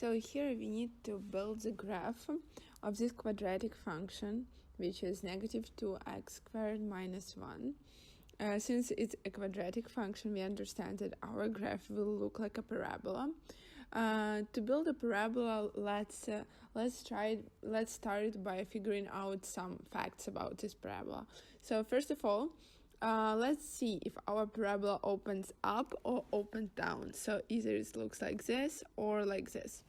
So here we need to build the graph of this quadratic function, which is negative 2x squared minus 1. Since it's a quadratic function, we understand that our graph will look like a parabola. To build a parabola, let's start by figuring out some facts about this parabola. So first of all, let's see if our parabola opens up or opens down. So either it looks like this or like this.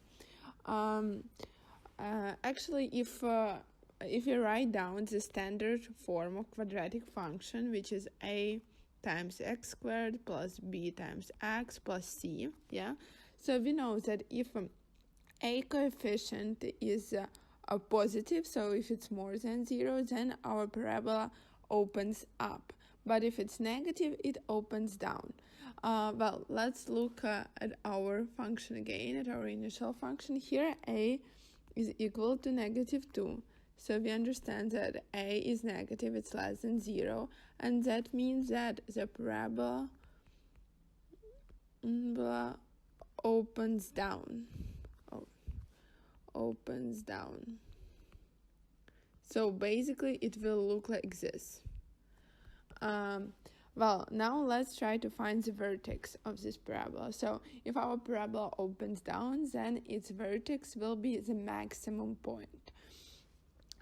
Actually, if you write down the standard form of quadratic function, which is a times x squared plus b times x plus c, so we know that if a coefficient is a positive, so if it's more than 0, then our parabola opens up, but if it's negative, it opens down. Well, let's look at our function again, at our initial function. Here a is equal to negative 2. So we understand that a is negative, it's less than 0, and that means that the parabola opens down. Opens down. So basically it will look like this. Well, now let's try to find the vertex of this parabola. So if our parabola opens down, then its vertex will be the maximum point.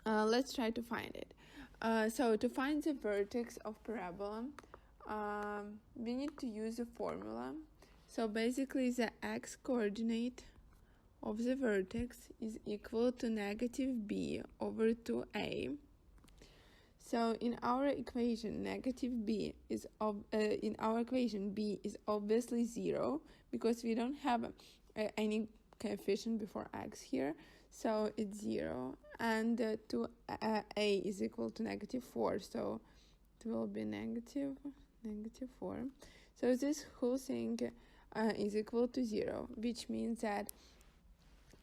Let's try to find it. So to find the vertex of parabola, we need to use a formula. So basically the x coordinate of the vertex is equal to negative b over 2a. So in our equation, b is obviously 0 because we don't have any coefficient before x here, so it's 0, and a is equal to negative 4, so it will be negative 4. So this whole thing is equal to 0, which means that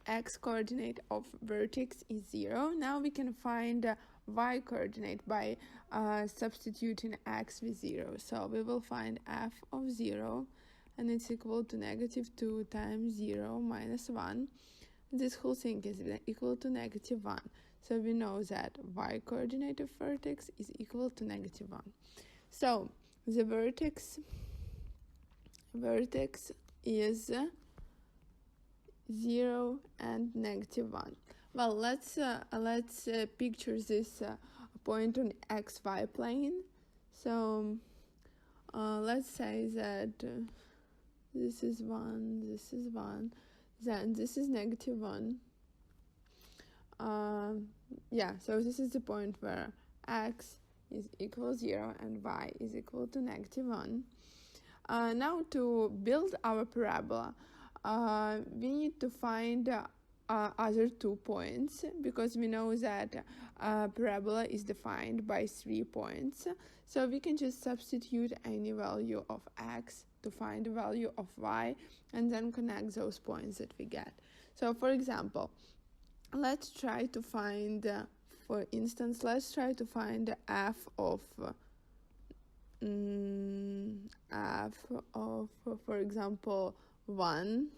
x coordinate of vertex is 0. Now we can find y coordinate by substituting x with 0. So we will find f of 0, and it's equal to negative 2 times 0 minus 1. This whole thing is equal to negative 1. So we know that y coordinate of vertex is equal to negative 1. So the vertex is 0 and negative 1. Well, let's picture this point on xy plane. So let's say that this is 1, this is 1, then this is negative 1. So this is the point where x is equal 0 and y is equal to negative 1. Now to build our parabola, we need to find other 2 points, because we know that parabola is defined by 3 points. So we can just substitute any value of x to find the value of y and then connect those points that we get. So for example, let's try to find, for for example, 1.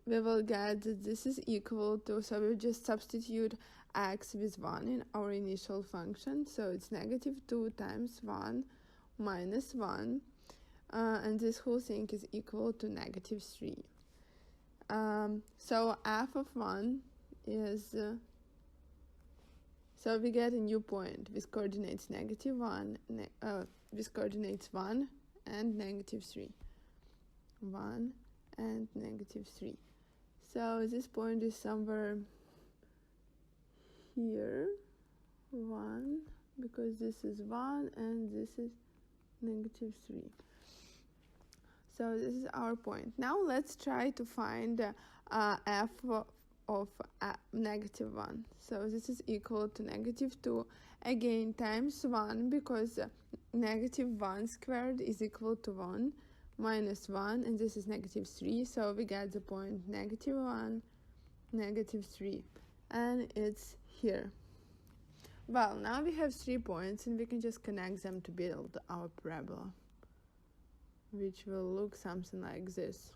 We will get that this is equal to, so we'll just substitute x with 1 in our initial function. So it's negative 2 times 1 minus 1. And this whole thing is equal to negative 3. So f of 1 is, so we get a new point with coordinates negative 1, with coordinates 1 and negative 3. 1 and negative 3. So this point is somewhere here, 1, because this is 1 and this is negative 3. So this is our point. Now let's try to find f of negative 1. So this is equal to negative 2, again times 1, because negative 1 squared is equal to 1, minus 1, and this is negative 3, so we get the point negative 1, negative 3, and it's here. Well, now we have 3 points, and we can just connect them to build our parabola, which will look something like this.